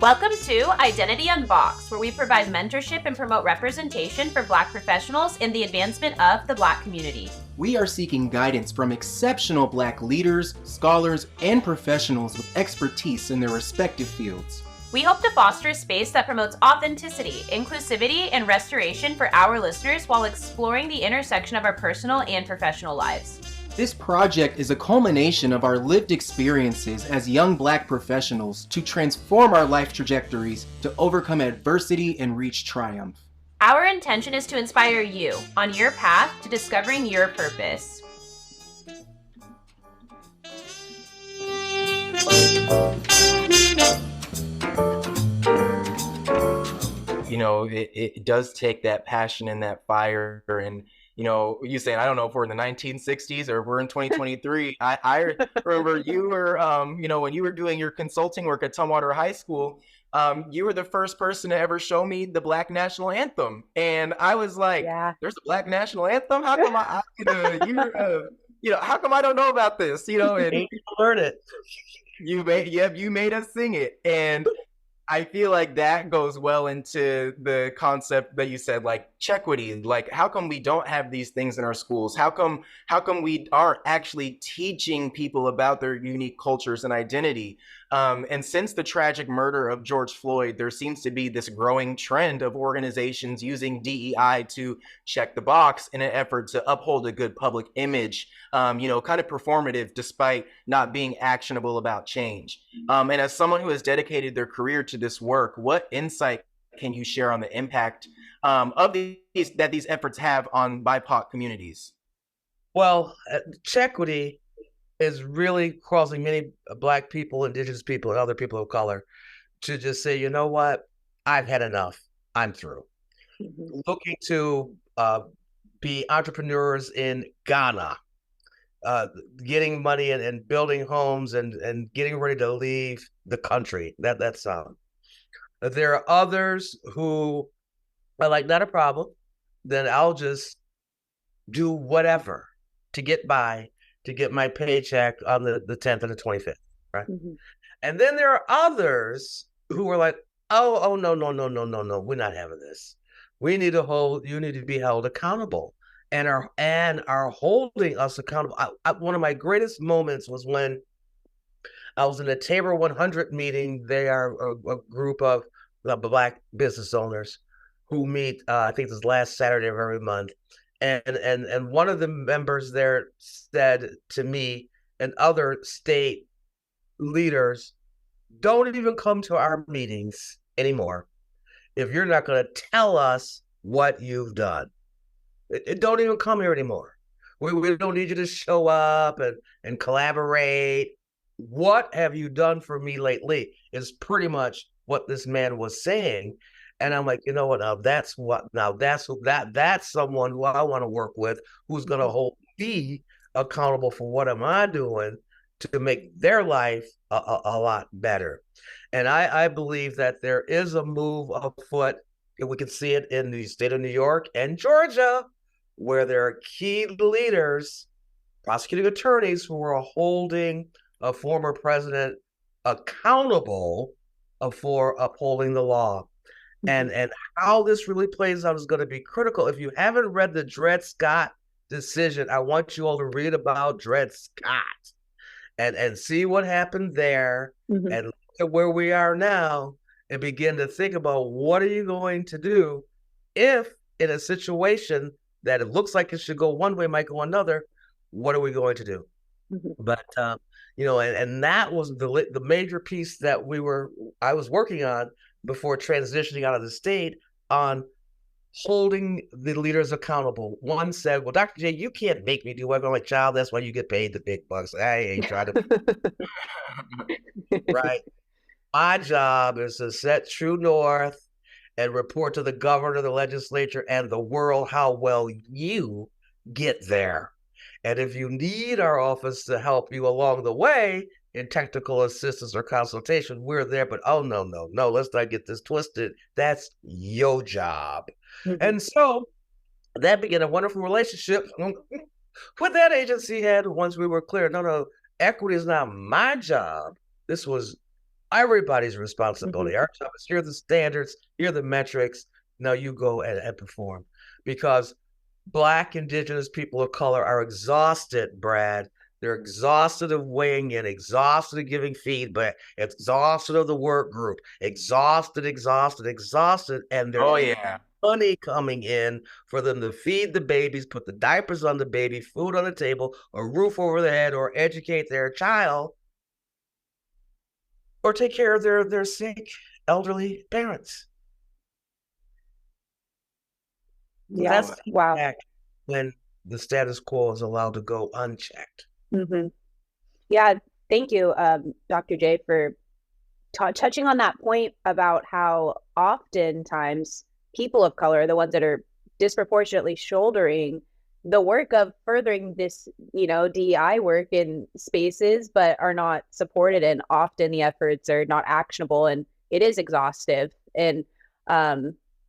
Welcome to Identity Unboxed, where we provide mentorship and promote representation for Black professionals in the advancement of the Black community. We are seeking guidance from exceptional Black leaders, scholars, and professionals with expertise in their respective fields. We hope to foster a space that promotes authenticity, inclusivity, and restoration for our listeners while exploring the intersection of our personal and professional lives. This project is a culmination of our lived experiences as young Black professionals to transform our life trajectories, to overcome adversity and reach triumph. Our intention is to inspire you on your path to discovering your purpose. You know, it does take that passion and that fire. And, you know, you saying, I don't know if we're in the 1960s or if we're in 2023. I remember you were, when you were doing your consulting work at Tumwater High School, you were the first person to ever show me the Black National Anthem. And I was like, There's a Black National Anthem? How come how come I don't know about this? You know, and learn it. You made us sing it. And I feel like that goes well into the concept that you said, like chequity. Like, how come we don't have these things in our schools? How come we aren't actually teaching people about their unique cultures and identity? And since the tragic murder of George Floyd, there seems to be this growing trend of organizations using DEI to check the box in an effort to uphold a good public image, kind of performative despite not being actionable about change. And as someone who has dedicated their career to this work, what insight can you share on the impact of these efforts have on BIPOC communities? Well, chequity is really causing many Black people, Indigenous people, and other people of color to just say, you know what, I've had enough. I'm through. Mm-hmm. Looking to be entrepreneurs in Ghana, getting money and building homes and getting ready to leave the country. That's there are others who are like, not a problem. Then I'll just do whatever to get by, to get my paycheck on the 10th and the 25th, right? Mm-hmm. And then there are others who are like, oh, no, we're not having this. You need to be held accountable and are holding us accountable. One of my greatest moments was when I was in a Tabor 100 meeting. They are a group of Black business owners who meet, I think this last Saturday of every month. And one of the members there said to me and other state leaders, don't even come to our meetings anymore if you're not going to tell us what you've done. Don't even come here anymore. We don't need you to show up and collaborate. What have you done for me lately is pretty much what this man was saying. And I'm like, you know what? That's someone who I want to work with, who's going to hold me accountable for what am I doing to make their life a lot better. And I believe that there is a move afoot, and we can see it in the state of New York and Georgia, where there are key leaders, prosecuting attorneys who are holding a former president accountable for upholding the law. And how this really plays out is going to be critical. If you haven't read the Dred Scott decision, I want you all to read about Dred Scott and see what happened there, mm-hmm. and look at where we are now and begin to think about what are you going to do if in a situation that it looks like it should go one way, might go another, what are we going to do? Mm-hmm. But, and that was the major piece that I was working on before transitioning out of the state, on holding the leaders accountable. One said, well, Dr. J, you can't make me do work. I'm like, child, that's why you get paid the big bucks. I ain't trying to. Right. My job is to set true north and report to the governor, the legislature, and the world how well you get there. And if you need our office to help you along the way in technical assistance or consultation, we're there. But no, let's not get this twisted. That's your job. Mm-hmm. And so that began a wonderful relationship with that agency had once we were clear. No, equity is not my job. This was everybody's responsibility. Mm-hmm. Our job is here are the standards, here are the metrics. Now you go and perform. Because Black, Indigenous people of color are exhausted, Brad. They're exhausted of weighing in, exhausted of giving feedback, exhausted of the work group, exhausted, and Oh there's yeah. money coming in for them to feed the babies, put the diapers on the baby, food on the table, a roof over their head, or educate their child, or take care of their sick, elderly parents. Yeah. That's Wow. when the status quo is allowed to go unchecked. Mm-hmm. Yeah. Thank you, Dr. J, for touching on that point about how oftentimes people of color are the ones that are disproportionately shouldering the work of furthering this, DEI work in spaces, but are not supported. And often the efforts are not actionable and it is exhaustive. And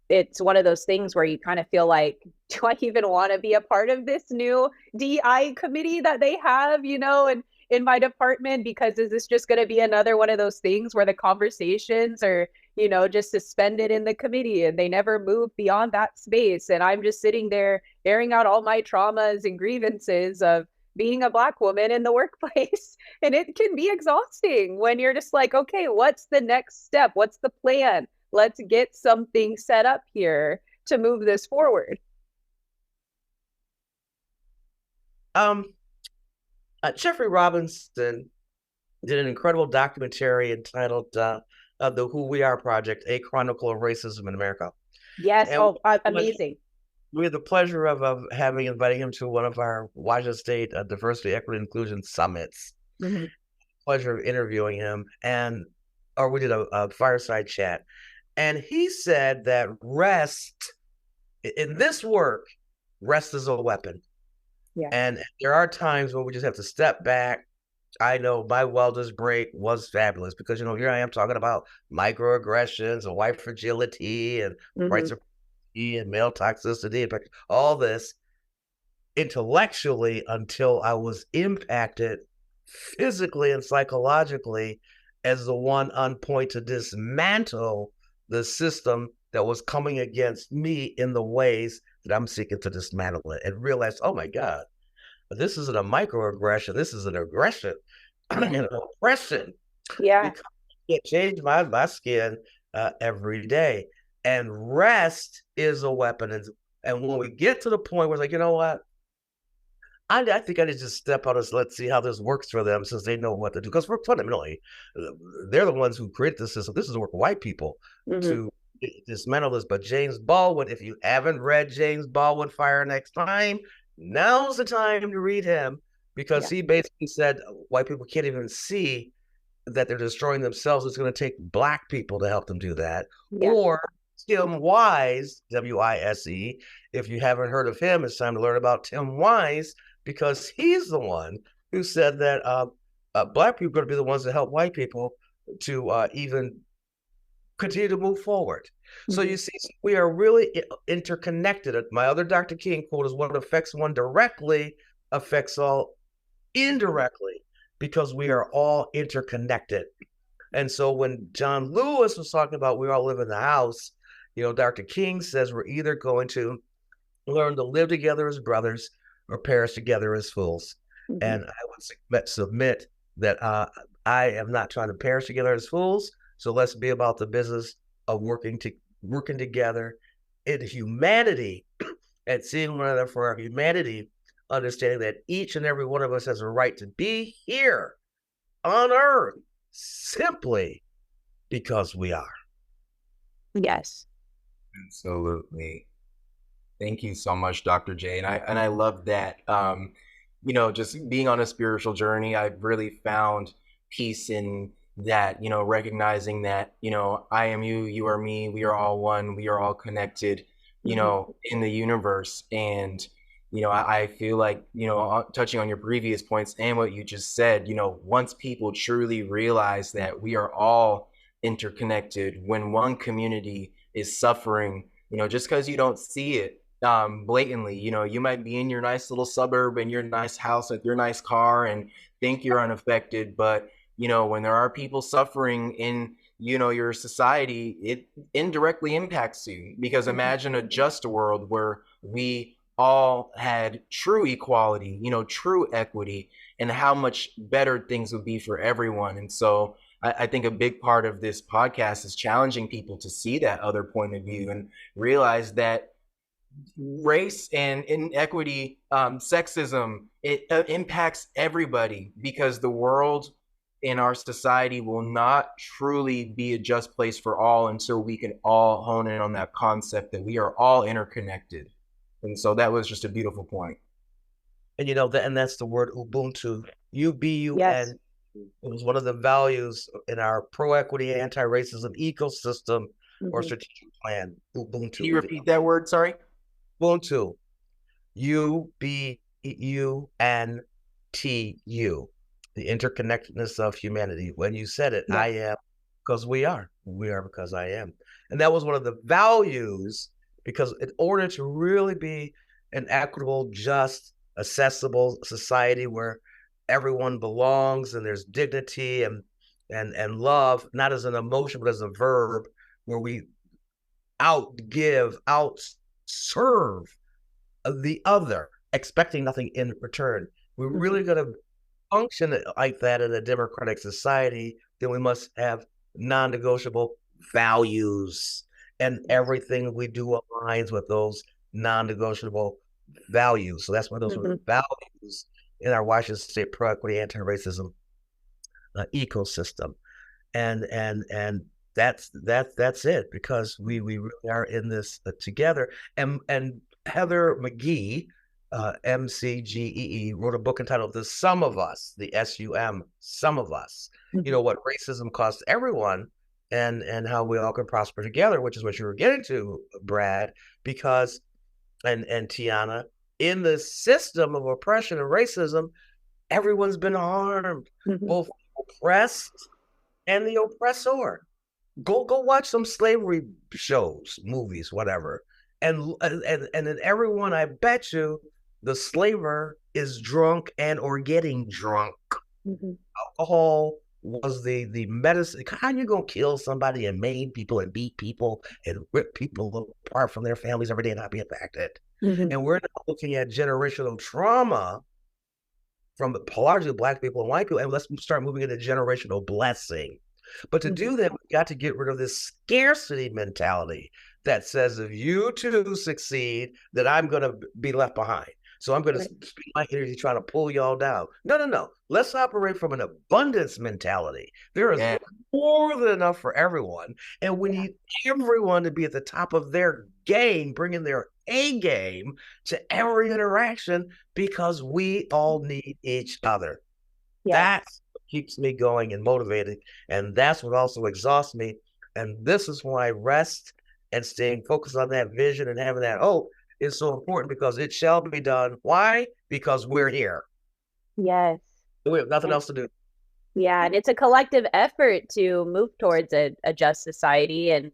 it's one of those things where you kind of feel like, do I even want to be a part of this new DEI committee that they have, and in my department? Because is this just going to be another one of those things where the conversations are, just suspended in the committee and they never move beyond that space? And I'm just sitting there airing out all my traumas and grievances of being a Black woman in the workplace. And it can be exhausting when you're just like, okay, what's the next step? What's the plan? Let's get something set up here to move this forward. Jeffrey Robinson did an incredible documentary entitled the Who We Are Project, A Chronicle of Racism in America. Yes. And amazing. We had the pleasure of inviting him to one of our Washington State Diversity, Equity, Inclusion Summits. Mm-hmm. Pleasure of interviewing him, or we did a fireside chat. And he said that rest, in this work, rest is a weapon. Yeah. And there are times when we just have to step back. I know my wellness break was fabulous because, here I am talking about microaggressions and white fragility and white supremacy and male toxicity and all this intellectually until I was impacted physically and psychologically as the one on point to dismantle the system that was coming against me in the ways that I'm seeking to dismantle it, and realize, oh my God, this isn't a microaggression. This is an aggression, an oppression. Yeah. Because I can't change my skin every day. And rest is a weapon. And when we get to the point where it's like, you know what? I think I need to just step out and let's see how this works for them, since they know what to do. Because we're fundamentally, they're the ones who create the system. This is the work of white people to dismantle this. But James Baldwin, if you haven't read James Baldwin, Fire Next Time, now's the time to read him, because he basically said white people can't even see that they're destroying themselves. It's going to take Black people to help them do that. Yeah. Or Tim Wise, W-I-S-E. If you haven't heard of him, it's time to learn about Tim Wise, because he's the one who said that Black people are going to be the ones that help white people to even continue to move forward. So you see, we are really interconnected. My other Dr. King quote is, what affects one directly affects all indirectly, because we are all interconnected. And so when John Lewis was talking about we all live in the house, Dr. King says we're either going to learn to live together as brothers or perish together as fools. And I would submit that I am not trying to perish together as fools. So let's be about the business of working together in humanity and seeing one another for our humanity, understanding that each and every one of us has a right to be here on earth simply because we are. Yes. Absolutely. Thank you so much, Dr. J. And I love that. Just being on a spiritual journey, I've really found peace in that, recognizing that, I am you, you are me, we are all one, we are all connected, in the universe. And, I feel like, touching on your previous points and what you just said, once people truly realize that we are all interconnected, when one community is suffering, just because you don't see it blatantly, you might be in your nice little suburb in your nice house with your nice car and think you're unaffected, but when there are people suffering in, your society, it indirectly impacts you. Because imagine a just world where we all had true equality, true equity, and how much better things would be for everyone. And so I think a big part of this podcast is challenging people to see that other point of view and realize that race and inequity, sexism, it impacts everybody, because the world in our society will not truly be a just place for all until we can all hone in on that concept that we are all interconnected. And so that was just a beautiful point. And and that's the word Ubuntu. UBUN. Yes. It was one of the values in our pro-equity, anti-racism ecosystem or strategic plan. Ubuntu. Can you repeat that word? Sorry. Ubuntu. UBUNTU. The interconnectedness of humanity. When you said it, I am because we are. We are because I am. And that was one of the values, because in order to really be an equitable, just, accessible society where everyone belongs and there's dignity and love, not as an emotion, but as a verb, where we outgive, outserve the other, expecting nothing in return. We're really going to function like that in a democratic society, then we must have non-negotiable values, and everything we do aligns with those non-negotiable values. So that's why those are the values in our Washington State pro-equity, anti-racism ecosystem, and that's it, because we really are in this together. And Heather McGee, MCGEE, wrote a book entitled "The Sum of Us," the SUM, Sum of Us. What racism costs everyone, and how we all can prosper together, which is what you were getting to, Brad, because and Tiana, in the system of oppression and racism, everyone's been harmed, both oppressed and the oppressor. Go watch some slavery shows, movies, whatever. And in everyone, I bet you, the slaver is drunk and or getting drunk. Alcohol was the medicine. How you gonna kill somebody and maim people and beat people and rip people apart from their families every day and not be impacted? And we're now looking at generational trauma from largely Black people and white people, and let's start moving into generational blessing. But to do that, we've got to get rid of this scarcity mentality that says, if you too succeed, that I'm going to be left behind. So I'm going to spend my energy trying to pull y'all down. No. Let's operate from an abundance mentality. There is more than enough for everyone. And we need everyone to be at the top of their game, bringing their A game to every interaction, because we all need each other. That's what keeps me going and motivated. And that's what also exhausts me. And this is why rest and staying focused on that vision and having that hope is so important, because it shall be done. Why? Because we're here. Yes. We have nothing else to do. Yeah, and it's a collective effort to move towards a just society. And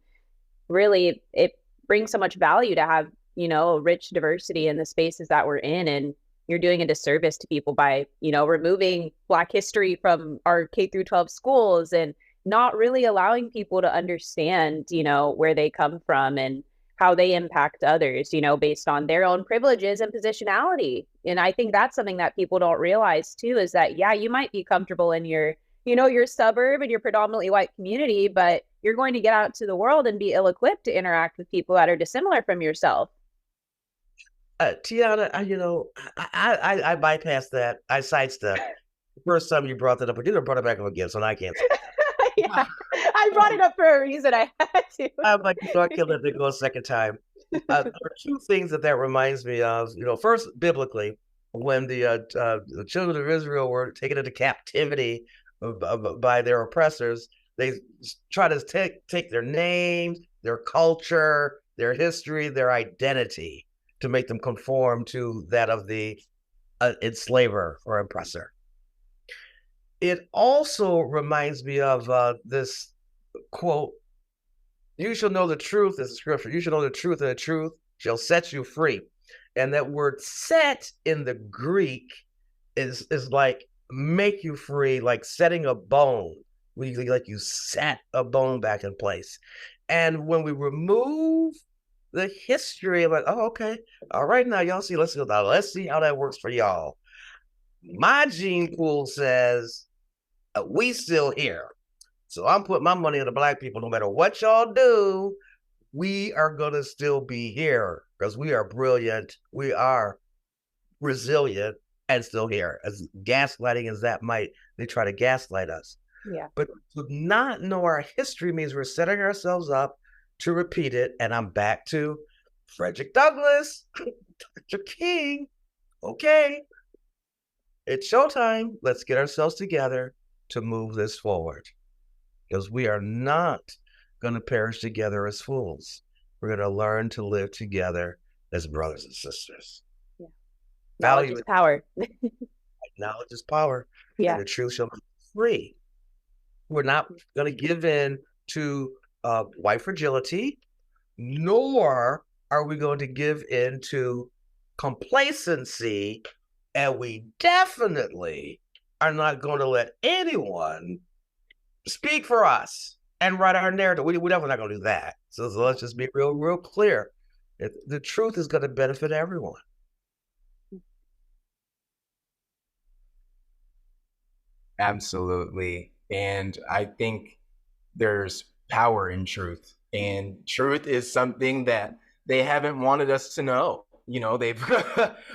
really, it brings so much value to have, a rich diversity in the spaces that we're in. And you're doing a disservice to people by, removing Black history from our K through 12 schools and not really allowing people to understand, where they come from and how they impact others, based on their own privileges and positionality. And I think that's something that people don't realize too, is that, you might be comfortable in your, your suburb and your predominantly white community, but you're going to get out to the world and be ill-equipped to interact with people that are dissimilar from yourself. Tiana, I bypassed that. I sidestepped. The first time you brought that up, but you brought it back up again, so now I can't say that. I brought it up for a reason. I had to. I'm like, I can't let it go a second time. There are two things that reminds me of. First, biblically, when the children of Israel were taken into captivity by their oppressors, they try to take their names, their culture, their history, their identity, to make them conform to that of the enslaver or oppressor. It also reminds me of this quote, "You shall know the truth," is the scripture. "You shall know the truth, and the truth shall set you free." And that word "set" in the Greek is like make you free, like setting a bone. Like you set a bone back in place. And when we remove the history of like, oh, okay, all right, now y'all see, let's see how that works for y'all. My gene pool says we still here. So I'm putting my money on the Black people. No matter what y'all do, we are going to still be here because we are brilliant. We are resilient and still here. As gaslighting as that might, they try to gaslight us. Yeah. But to not know our history means we're setting ourselves up to repeat it. And I'm back to Frederick Douglass, Dr. King. Okay, it's showtime. Let's get ourselves together to move this forward. Because we are not going to perish together as fools. We're going to learn to live together as brothers and sisters. Yeah. Knowledge is power. Knowledge is power. Yeah. And the truth shall be free. We're not going to give in to white fragility, nor are we going to give in to complacency. And we definitely are not going to let anyone speak for us and write our narrative. We're definitely not going to do that. So let's just be real clear. The truth is going to benefit everyone. Absolutely. And I think there's power in truth. And truth is something that they haven't wanted us to know. You know, they've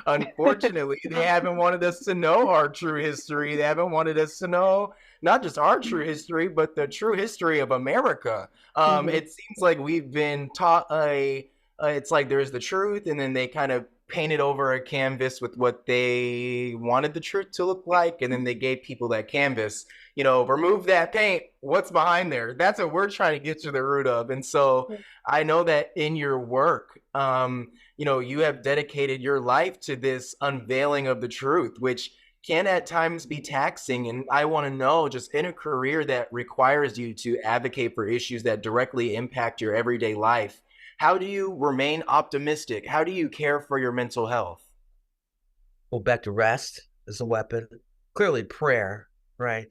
unfortunately, they haven't wanted us to know our true history. They haven't wanted us to know not just our true history, but the true history of America. It seems like we've been taught it's like there's the truth, and then they kind of painted over a canvas with what they wanted the truth to look like, and then they gave people that canvas. You know, remove that paint. What's behind there? That's what we're trying to get to the root of. And so I know that in your work, you know, you have dedicated your life to this unveiling of the truth, which can at times be taxing. And I want to know, just in a career that requires you to advocate for issues that directly impact your everyday life, how do you remain optimistic? How do you care for your mental health? Well, back to rest as a weapon. Clearly prayer, right?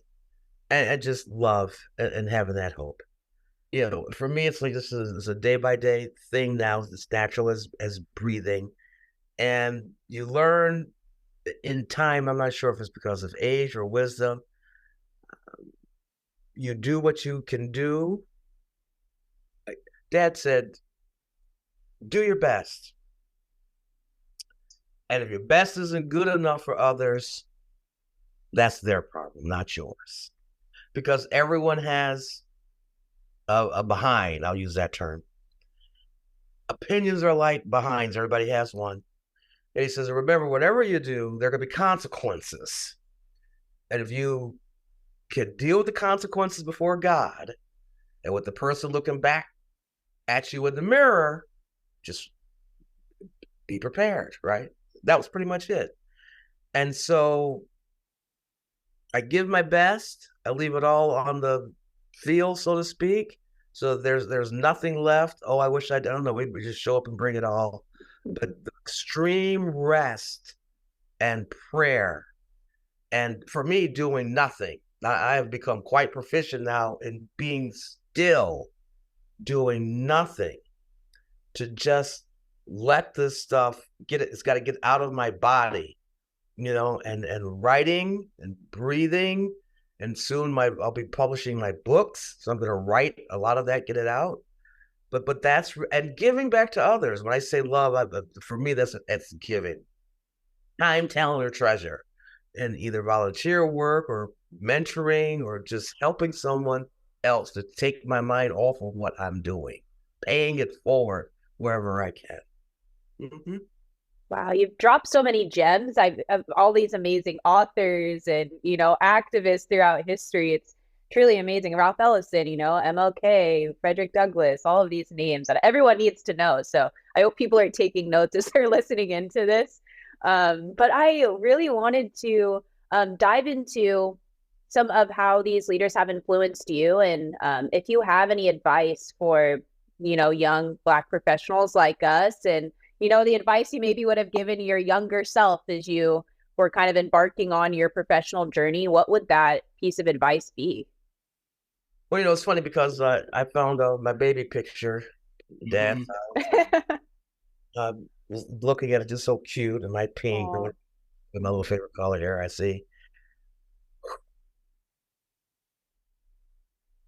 And just love and having that hope. You know, for me, it's like this is a day-by-day thing now. It's natural as breathing. And you learn in time, I'm not sure if it's because of age or wisdom, you do what you can do. Dad said, do your best. And if your best isn't good enough for others, that's their problem, not yours. Because everyone has a behind, I'll use that term. Opinions are like behinds, everybody has one. And he says, remember, whatever you do, there are going to be consequences. And if you can deal with the consequences before God, and with the person looking back at you in the mirror, just be prepared, right? That was pretty much it. And so I give my best. I leave it all on the field, so to speak. So there's nothing left. Oh, I wish I don't know. We just show up and bring it all. But the extreme rest and prayer, and for me, doing nothing. I have become quite proficient now in being still, doing nothing, to just let this stuff it's got to get out of my body, you know, and writing and breathing. And soon I'll be publishing my books. So I'm going to write a lot of that, get it out. But that's, and giving back to others. When I say love, for me, that's giving. Time, talent, or treasure. And either volunteer work or mentoring or just helping someone else to take my mind off of what I'm doing. Paying it forward wherever I can. Mm-hmm. Wow, you've dropped so many gems. Of all these amazing authors and, you know, activists throughout history. It's truly amazing. Ralph Ellison, you know, MLK, Frederick Douglass, all of these names that everyone needs to know. So I hope people are taking notes as they're listening into this. But I really wanted to dive into some of how these leaders have influenced you. And if you have any advice for, you know, young Black professionals like us, and, you know, the advice you maybe would have given your younger self as you were kind of embarking on your professional journey, what would that piece of advice be? Well, it's funny because I found my baby picture, Dad. Was looking at it, just so cute, and my pink, with my little favorite color here, I see.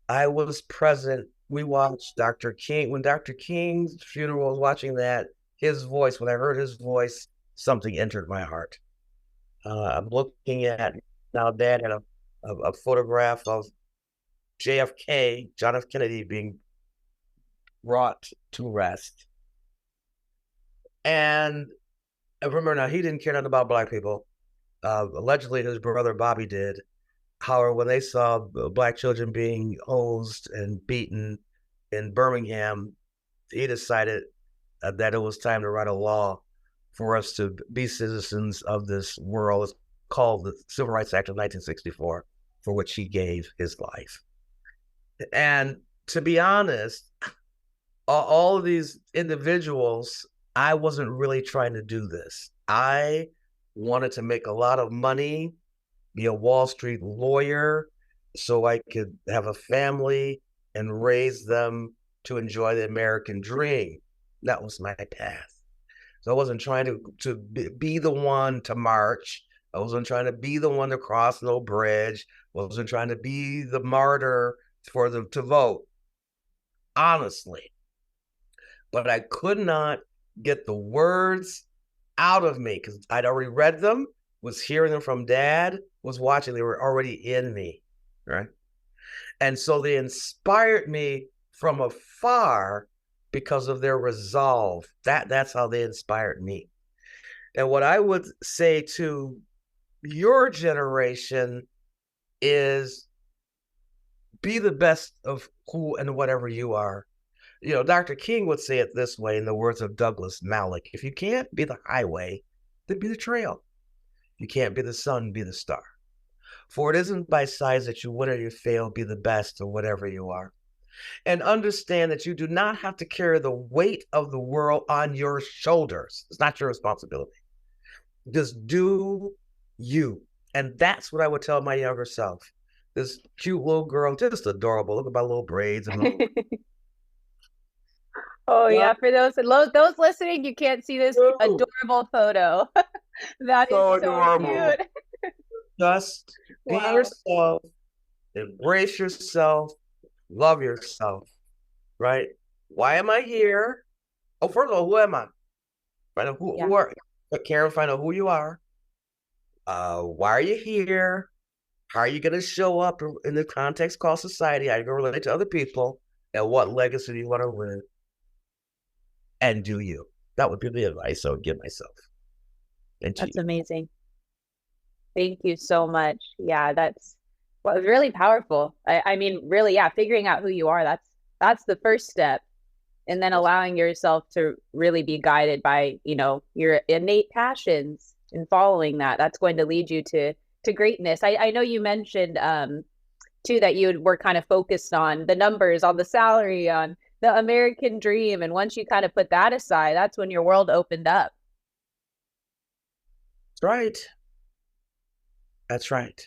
I was present. We watched Dr. King. When Dr. King's funeral, was watching that, his voice, when I heard his voice, something entered my heart. I'm looking at, now Dad had a photograph of JFK, John F. Kennedy, being brought to rest. And I remember, now, he didn't care nothing about Black people. Allegedly, his brother Bobby did. However, when they saw Black children being hosed and beaten in Birmingham, he decided that it was time to write a law for us to be citizens of this world. It's called the Civil Rights Act of 1964, for which he gave his life. And to be honest, all of these individuals, I wasn't really trying to do this. I wanted to make a lot of money, be a Wall Street lawyer, so I could have a family and raise them to enjoy the American dream. That was my path. So I wasn't trying to be the one to march. I wasn't trying to be the one to cross no bridge. I wasn't trying to be the martyr for them to vote, honestly. But I could not get the words out of me because I'd already read them, was hearing them from Dad, was watching. They were already in me, right? And so they inspired me from afar because of their resolve. That's how they inspired me. And what I would say to your generation is be the best of who and whatever you are. Dr. King would say it this way in the words of Douglas Malloch: if you can't be the highway, then be the trail. If you can't be the sun, be the star. For it isn't by size that you win or you fail, be the best of whatever you are. And understand that you do not have to carry the weight of the world on your shoulders. It's not your responsibility. Just do you. And that's what I would tell my younger self. This cute little girl, just adorable. Look at my little braids and little... Oh yeah, for those listening, you can't see this adorable photo. That so is so adorable. Cute. Just be yourself, embrace yourself, love yourself, right? Why am I here? Oh, first of all, who am I? Find out who are you. Karen, find out who you are. Why are you here? How are you going to show up in the context called society? How are you going to relate to other people? And what legacy do you want to live? And do you. That would be the advice I would give myself. That's amazing. Thank you so much. Yeah, that's really powerful. I mean, really, figuring out who you are, that's the first step. And then allowing yourself to really be guided by, your innate passions and following that. That's going to lead you to greatness. I know you mentioned too that you were kind of focused on the numbers, on the salary, on the American dream. And once you kind of put that aside, that's when your world opened up. That's right. That's right.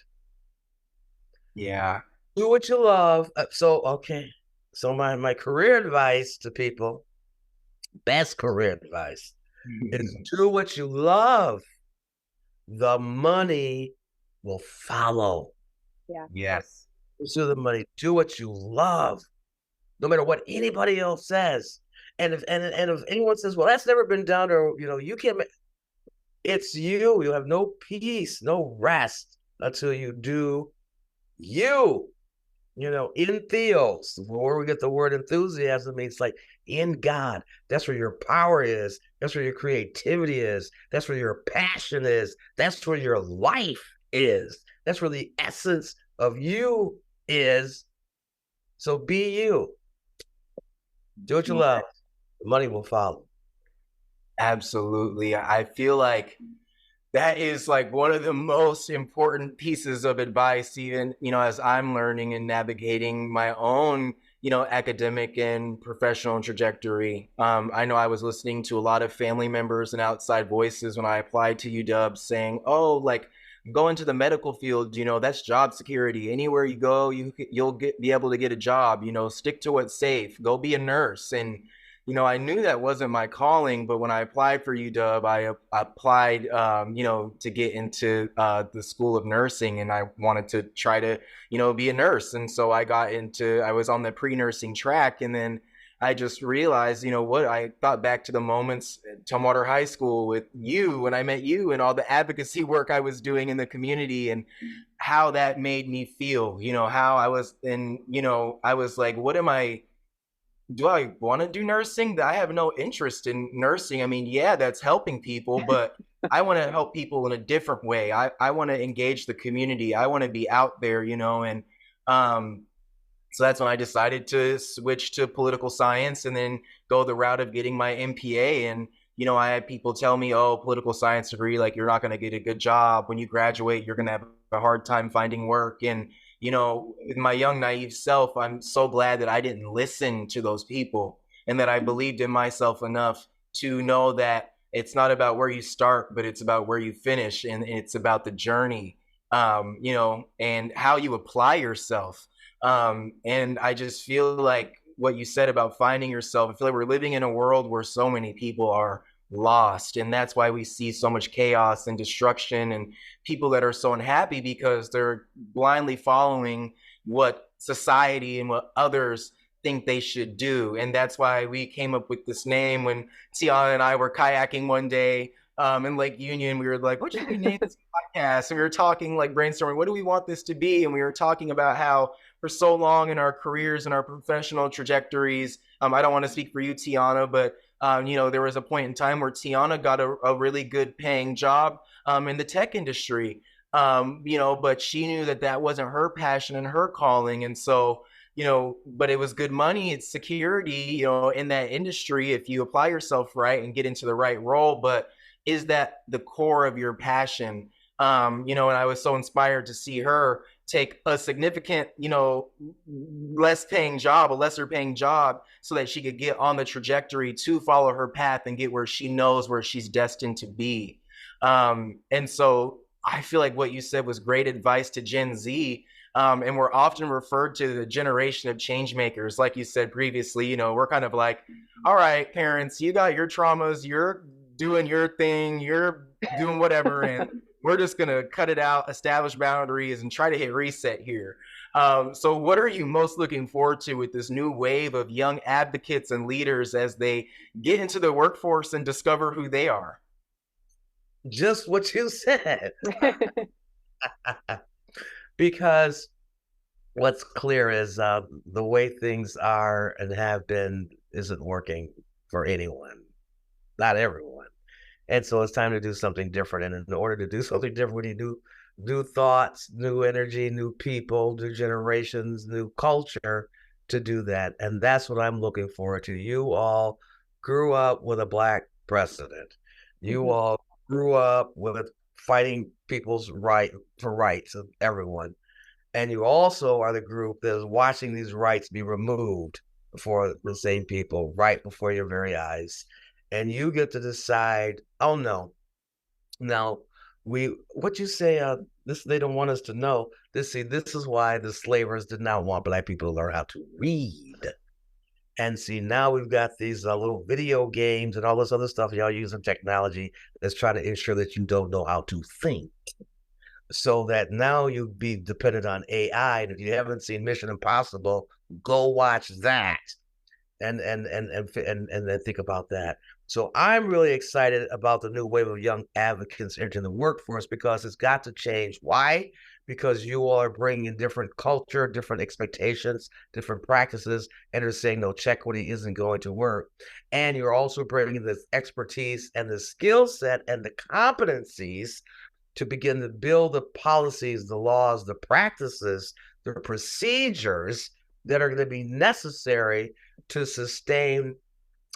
Yeah. Do what you love. So my career advice to people, best career advice, is do what you love. The money will follow. Yeah. Yes. Pursue the money. Do what you love, no matter what anybody else says. And if anyone says, well, that's never been done, or you can't, it's you. You have no peace, no rest until you do you. In theos, where we get the word enthusiasm, means like in God. That's where your power is. That's where your creativity is. That's where your passion is. That's where your life is. That's where the essence of you is. So be you. Do what you love. The money will follow. Absolutely. I feel like that is like one of the most important pieces of advice, even, as I'm learning and navigating my own academic and professional trajectory. I know I was listening to a lot of family members and outside voices when I applied to UW saying, oh, like, go into the medical field, that's job security. Anywhere you go, you'll be able to get a job, stick to what's safe, go be a nurse. And I knew that wasn't my calling, but when I applied for UW, I applied, to get into the School of Nursing, and I wanted to try to, be a nurse. And so I was on the pre-nursing track, and then I just realized, I thought back to the moments at Tumwater High School with you, when I met you, and all the advocacy work I was doing in the community, and how that made me feel, how I was, and, I was like, do I want to do nursing? I have no interest in nursing. I mean, yeah, that's helping people, but I want to help people in a different way. I want to engage the community. I want to be out there, and so that's when I decided to switch to political science and then go the route of getting my MPA. And, I had people tell me, oh, political science degree, like, you're not going to get a good job. When you graduate, you're going to have a hard time finding work. And, in my young, naive self, I'm so glad that I didn't listen to those people and that I believed in myself enough to know that it's not about where you start, but it's about where you finish. And it's about the journey, and how you apply yourself. And I just feel like what you said about finding yourself, I feel like we're living in a world where so many people are lost, and that's why we see so much chaos and destruction and people that are so unhappy because they're blindly following what society and what others think they should do. And that's why we came up with this name when Tiana and I were kayaking one day in Lake Union. We were like, what should we name this podcast? And we were talking, like, brainstorming, what do we want this to be? And we were talking about how for so long in our careers and our professional trajectories, I don't want to speak for you, Tiana, but there was a point in time where Tiana got a really good paying job in the tech industry, but she knew that wasn't her passion and her calling. And so, but it was good money, it's security, in that industry if you apply yourself right and get into the right role. But is that the core of your passion? And I was so inspired to see her take a significant, lesser paying job so that she could get on the trajectory to follow her path and get where she knows where she's destined to be. And so I feel like what you said was great advice to Gen Z. And we're often referred to the generation of change makers. Like you said previously, we're kind of like, all right, parents, you got your traumas, you're doing your thing, you're doing whatever, and we're just going to cut it out, establish boundaries, and try to hit reset here. So what are you most looking forward to with this new wave of young advocates and leaders as they get into the workforce and discover who they are? Just what you said. Because what's clear is the way things are and have been isn't working for anyone, not everyone. And so it's time to do something different. And in order to do something different, we need new thoughts, new energy, new people, new generations, new culture to do that. And that's what I'm looking forward to. You all grew up with a Black president. You all grew up with fighting people's rights of everyone. And you also are the group that is watching these rights be removed for the same people right before your very eyes. And you get to decide, oh no, now what you say, this, they don't want us to know. This is why the slavers did not want Black people to learn how to read. And see, now we've got these little video games and all this other stuff y'all using technology that's trying to ensure that you don't know how to think. So that now you be dependent on AI. And if you haven't seen Mission Impossible, go watch that and then think about that. So I'm really excited about the new wave of young advocates entering the workforce because it's got to change. Why? Because you all are bringing different culture, different expectations, different practices, and are saying no, chequity isn't going to work. And you're also bringing this expertise and the skill set and the competencies to begin to build the policies, the laws, the practices, the procedures that are going to be necessary to sustain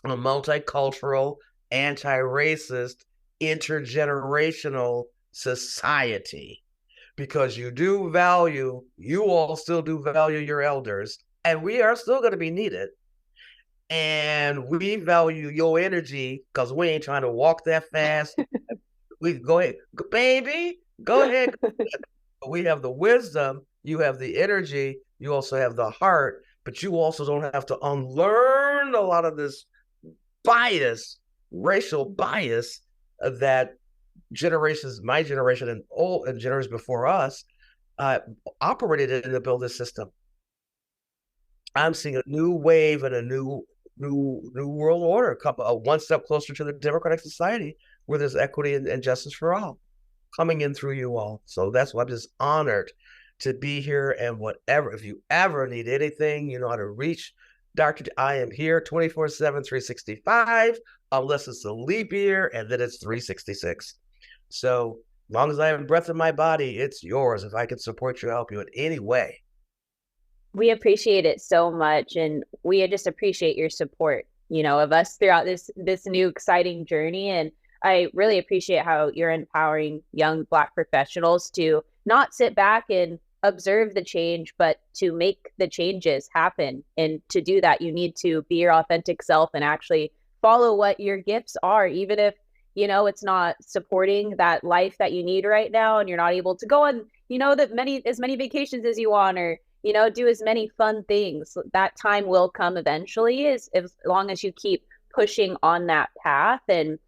a multicultural, anti-racist, intergenerational society. Because you all still do value your elders, and we are still going to be needed. And we value your energy because we ain't trying to walk that fast. We go ahead, baby, go ahead. We have the wisdom, you have the energy, you also have the heart, but you also don't have to unlearn a lot of this bias, racial bias that generations, my generation and old and generations before us, operated in to build this system. I'm seeing a new wave and a new world order, one step closer to the democratic society where there's equity and justice for all coming in through you all. So that's why I'm just honored to be here. And whatever, if you ever need anything, you know how to reach Dr. I am here 24/7, 365, unless it's a leap year, and then it's 366. So long as I have breath in my body, it's yours. If I can support you, help you in any way. We appreciate it so much, and we just appreciate your support, of us throughout this new exciting journey. And I really appreciate how you're empowering young Black professionals to not sit back and observe the change, but to make the changes happen. And to do that, you need to be your authentic self and actually follow what your gifts are, even if it's not supporting that life that you need right now, and you're not able to go on as many vacations as you want, or do as many fun things. That time will come eventually, as long as you keep pushing on that path. And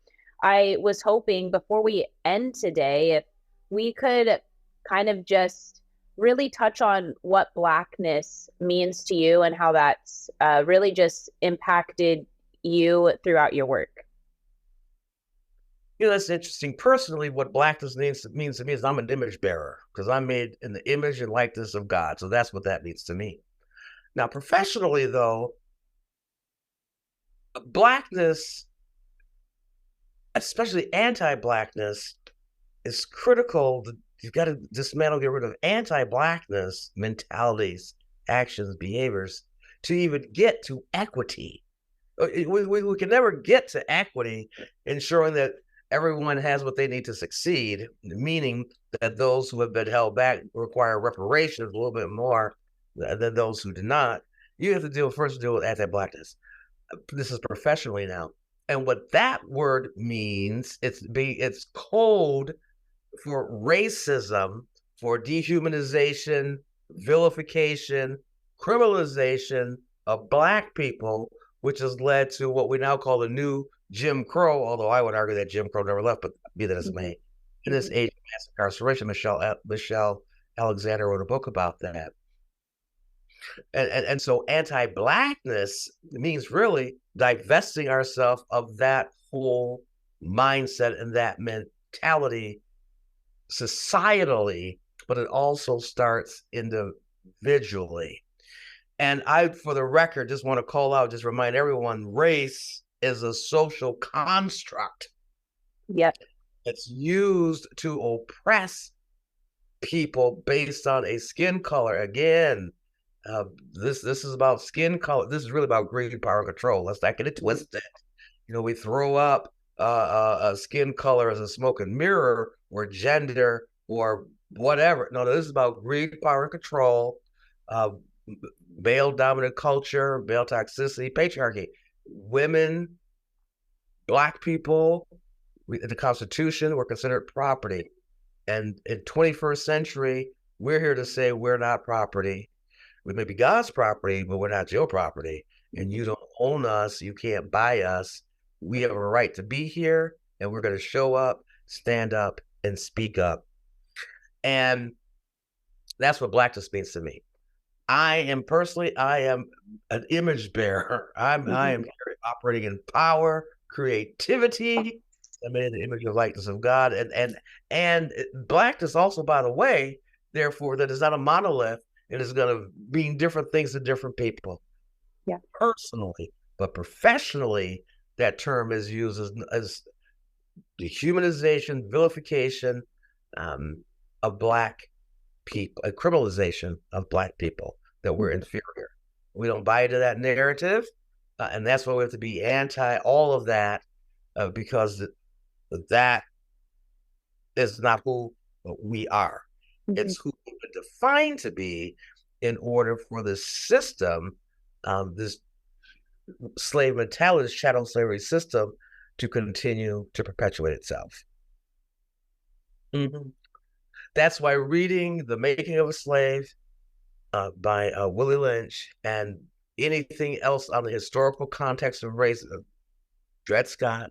I was hoping, before we end today, if we could kind of just really touch on what Blackness means to you and how that's really just impacted you throughout your work. That's interesting. Personally, what Blackness means to me is I'm an image bearer, because I'm made in the image and likeness of God. So that's what that means to me. Now, professionally, though, Blackness, especially anti-Blackness, is critical. You've got to dismantle, get rid of anti-Blackness mentalities, actions, behaviors to even get to equity. We can never get to equity ensuring that everyone has what they need to succeed, meaning that those who have been held back require reparations a little bit more than those who do not. You have to first deal with anti-Blackness. This is professionally now. And what that word means, it's code for racism, for dehumanization, vilification, criminalization of Black people, which has led to what we now call the new Jim Crow, although I would argue that Jim Crow never left, but be that as it may. In this age of mass incarceration, Michelle Alexander wrote a book about that. And so anti-Blackness means really divesting ourselves of that whole mindset and that mentality societally, but it also starts individually. And I, for the record, just want to just remind everyone, race is a social construct. Yep. It's used to oppress people based on a skin color. Again, this is about skin color. This is really about greed, power, and control. Let's not get it twisted. We throw up a skin color as a smoke and mirror, or gender, or whatever. No, this is about greed, power, and control. Male dominant culture, male toxicity, patriarchy. Women, Black people, in the Constitution, were considered property. And in 21st century, we're here to say we're not property. We may be God's property, but we're not your property. And you don't own us. You can't buy us. We have a right to be here, and we're going to show up, stand up, and speak up. And that's what Blackness means to me. I am an image bearer. I am operating in power, creativity. I'm in the image and likeness of God. And Blackness also, by the way, therefore, that is not a monolith. It is going to mean different things to different people. Yeah. Personally, but professionally, that term is used as dehumanization, vilification of Black people, a criminalization of Black people, that we're inferior. We don't buy into that narrative, and that's why we have to be anti all of that, because that is not who we are. It's who we've been defined to be, in order for the system, this slave mentality, chattel slavery system, to continue to perpetuate itself. Mm-hmm. That's why reading The Making of a Slave by Willie Lynch and anything else on the historical context of race, Dred Scott,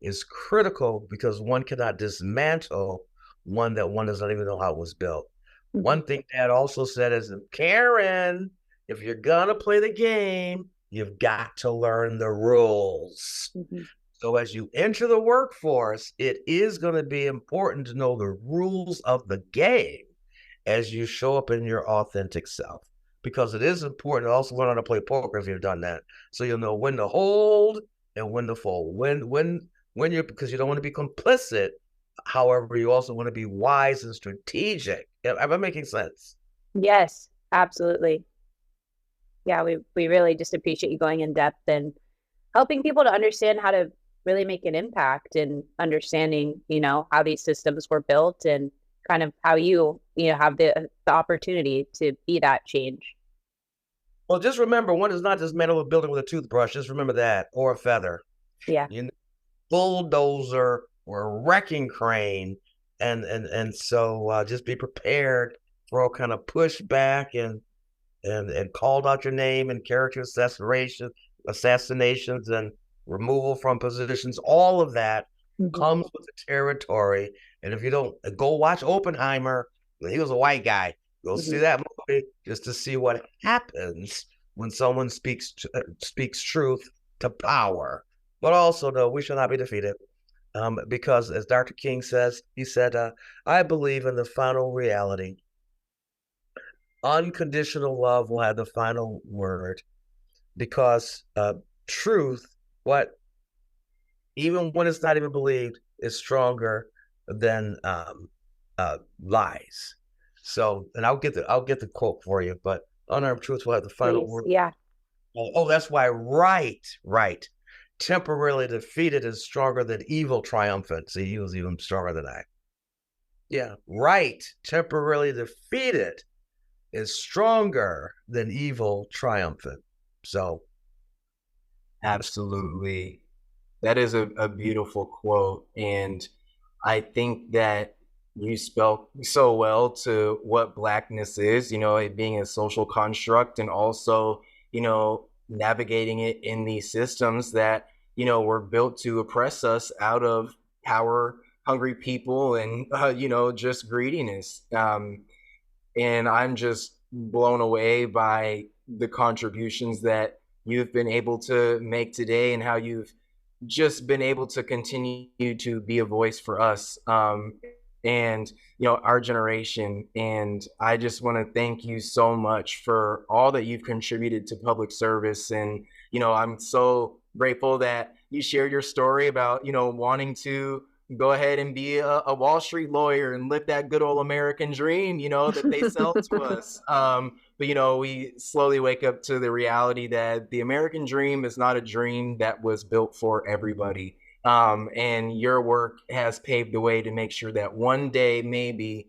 is critical, because one cannot dismantle one that one does not even know how it was built. Mm-hmm. One thing Dad also said is, Karen, if you're going to play the game, you've got to learn the rules. Mm-hmm. So as you enter the workforce, it is going to be important to know the rules of the game as you show up in your authentic self, because it is important to also learn how to play poker if you've done that. So you'll know when to hold and when to fold. When you're, because you don't want to be complicit. However, you also want to be wise and strategic. Am I making sense? Yes, absolutely. Yeah, we really just appreciate you going in depth and helping people to understand how to really make an impact, and understanding, how these systems were built, and kind of how you have the opportunity to be that change. Well, just remember, one is not just man over a building with a toothbrush. Just remember that, or a feather. Yeah. Bulldozer or a wrecking crane, and so just be prepared for all kind of pushback and called out your name and character assassinations and removal from positions. All of that comes with the territory. And if you don't, go watch Oppenheimer. He was a white guy. Go see that movie just to see what happens when someone speaks truth to power. But also, no, we shall not be defeated. Because as Dr. King says, he said, I believe in the final reality. Unconditional love will have the final word, because truth, even when it's not even believed, is stronger than lies. So, and I'll get the quote for you, but unarmed truth will have the final word. Yeah. Oh, that's why right. Temporarily defeated is stronger than evil triumphant. See, he was even stronger than I. Yeah, right. Temporarily defeated is stronger than evil triumphant. So, absolutely. That is a beautiful quote. And I think that you spoke so well to what Blackness is, it being a social construct, and also, navigating it in these systems that, were built to oppress us out of power hungry people and, just greediness. And I'm just blown away by the contributions that you've been able to make today, and how you've just been able to continue to be a voice for us, and our generation. And I just want to thank you so much for all that you've contributed to public service. And I'm so grateful that you shared your story about wanting to go ahead and be a Wall Street lawyer and live that good old American dream, that they sell to us. But, we slowly wake up to the reality that the American dream is not a dream that was built for everybody. And your work has paved the way to make sure that one day, maybe,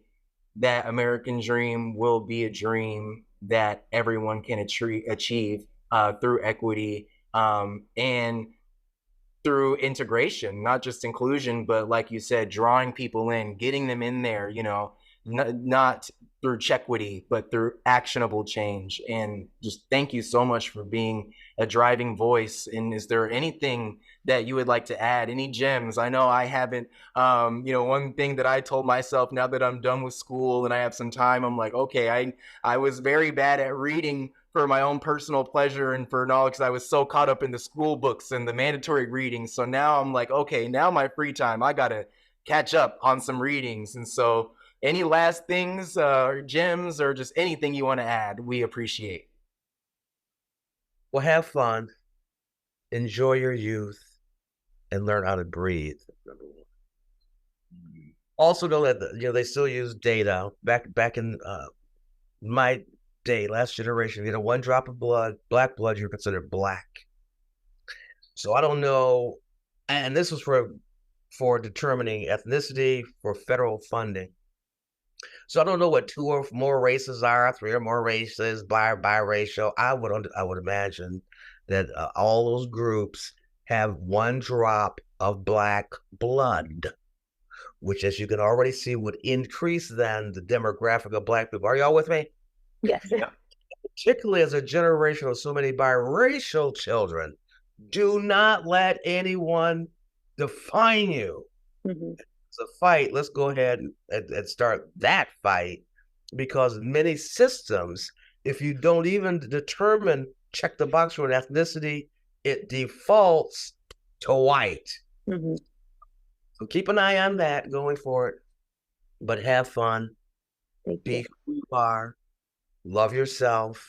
that American dream will be a dream that everyone can achieve through equity, and through integration, not just inclusion, but like you said, drawing people in, getting them in there, not through chequity, but through actionable change. And just thank you so much for being a driving voice. And is there anything that you would like to add? Any gems? I know I haven't, one thing that I told myself now that I'm done with school and I have some time, I'm like, okay, I was very bad at reading for my own personal pleasure and for knowledge, because I was so caught up in the school books and the mandatory readings. So now I'm like, okay, now my free time, I got to catch up on some readings. And so any last things, or gems, or just anything you want to add, we appreciate. Well, have fun, enjoy your youth, and learn how to breathe. Also know that they still use data. Back in my day, last generation, if you had one drop of black blood, you're considered black. So I don't know, and this was for determining ethnicity for federal funding. So I don't know what 2 or more races are, 3 or more races, biracial. I would imagine that all those groups have 1 drop of Black blood, which, as you can already see, would increase then the demographic of Black people. Are y'all with me? Yes. Particularly as a generation of so many biracial children, do not let anyone define you. Mm-hmm. It's a fight. Let's go ahead and start that fight, because many systems, if you don't even determine, check the box for an ethnicity, it defaults to white. Mm-hmm. So keep an eye on that going forward, but have fun. Be who you are. Love yourself.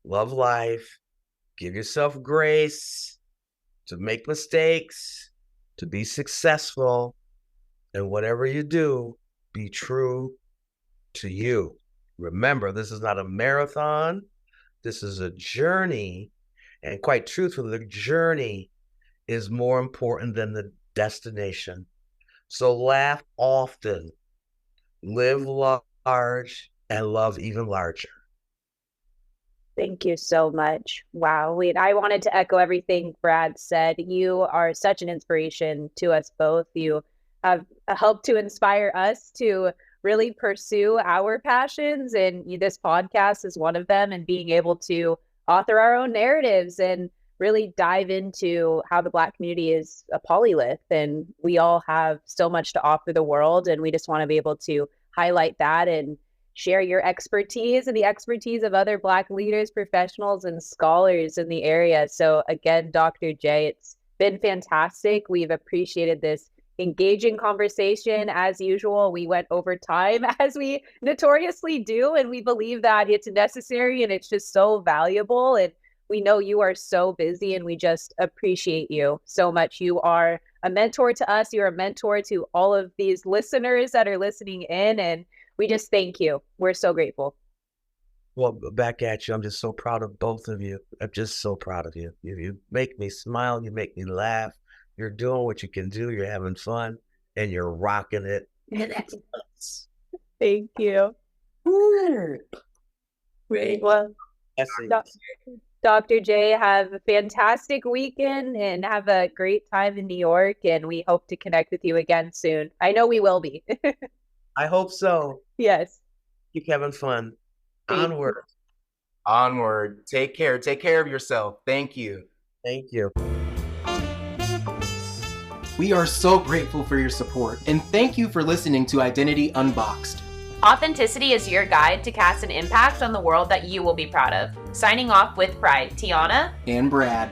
Love life. Give yourself grace to make mistakes, to be successful. And whatever you do, be true to you. Remember, this is not a marathon. This is a journey. And quite truthfully, the journey is more important than the destination. So laugh often, live large, and love even larger. Thank you so much. Wow. I wanted to echo everything Brad said. You are such an inspiration to us both. You have helped to inspire us to really pursue our passions. And this podcast is one of them, and being able to author our own narratives and really dive into how the Black community is a polylith. And we all have so much to offer the world. And we just want to be able to highlight that and share your expertise and the expertise of other Black leaders, professionals, and scholars in the area. So again, Dr. J, it's been fantastic. We've appreciated this engaging conversation. As usual, we went over time, as we notoriously do, and we believe that it's necessary and it's just so valuable. And we know you are so busy, and we just appreciate you so much. You are a mentor to us. You're a mentor to all of these listeners that are listening in, and we just thank you. We're so grateful. Well, back at you. I'm just so proud of both of you. I'm just so proud of you. You make me smile. You make me laugh. You're doing what you can do. You're having fun, and you're rocking it. And that's nuts. Thank you. Great. Well, Dr. J, have a fantastic weekend and have a great time in New York. And we hope to connect with you again soon. I know we will be. I hope so. Yes. Keep having fun. Onward. Onward. Take care. Take care of yourself. Thank you. Thank you. We are so grateful for your support, and thank you for listening to Identity Unboxed. Authenticity is your guide to cast an impact on the world that you will be proud of. Signing off with pride, Tiana and Brad.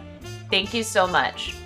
Thank you so much.